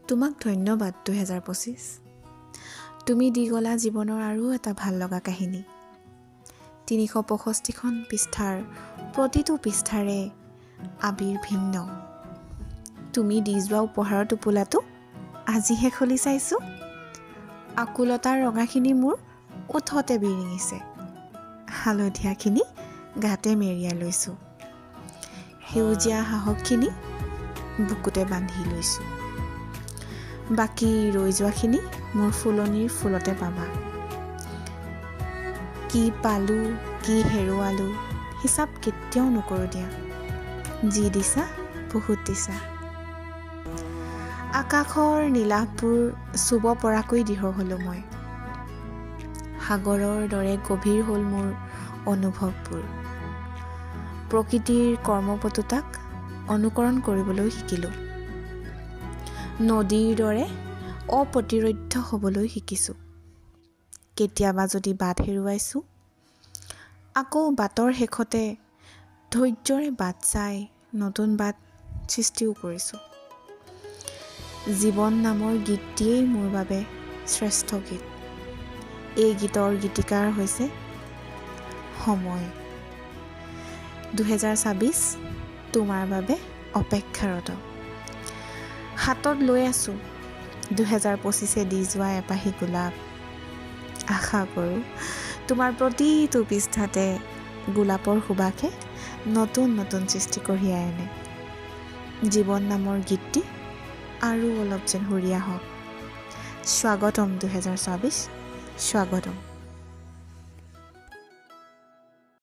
তোমাক ধন্যবাদ 2025। তুমি দি গ'লা জীৱনৰ আৰু এটা ভাল লগা কাহিনী। 365খন পৃষ্ঠাৰ প্ৰতিটো পৃষ্ঠাৰে আবিৰ ভিন্ন। তুমি দি যোৱা উপহাৰৰ টোপোলাটো আজিহে খুলি চাইছোঁ। আকুলতাৰ ৰঙাখিনি মোৰ ওঠতে বিৰিঙিছে। হালধীয়াখিনি গাতে মেৰিয়াই লৈছোঁ। সেউজীয়া সাহসখিনি বুকুতে বান্ধি লৈছোঁ। বাকী ৰৈ যোৱাখিনি মোৰ ফুলনিৰ ফুলতে পাবা। কি পালোঁ কি হেৰুৱালোঁ হিচাপ কেতিয়াও নকৰোঁ দিয়া। যি দিছা বহুত দিছা। আকাশৰ নীলাভবোৰ চুব পৰাকৈ দৃঢ় হ'লোঁ মই। সাগৰৰ দৰে গভীৰ হ'ল মোৰ অনুভৱবোৰ। প্ৰকৃতিৰ কৰ্মপটুতাক অনুকৰণ কৰিবলৈ শিকিলোঁ। নদীৰ দৰে অপ্ৰতিৰোধ্য হ'বলৈ শিকিছোঁ। কেতিয়াবা যদি বাট হেৰুৱাইছোঁ, আকৌ বাটৰ শেষতে ধৈৰ্যৰে বাট চাই নতুন বাট সৃষ্টিও কৰিছোঁ। জীৱন নামৰ গীতটিয়েই মোৰ বাবে শ্ৰেষ্ঠ গীত। এই গীতৰ গীতিকাৰ হৈছে সময়। 2026 তোমাৰ বাবে অপেক্ষাৰত। হাতত লৈ আছোঁ 2025 দি যোৱা এপাহি গোলাপ। আশা কৰোঁ তোমাৰ প্ৰতিটো পৃষ্ঠাতে গোলাপৰ সুবাসে নতুন নতুন সৃষ্টি কঢ়িয়াই আনে। জীৱন নামৰ গীতটি আৰু অলপ যেন সুৰীয়া হওক। স্বাগতম 2026, স্বাগতম।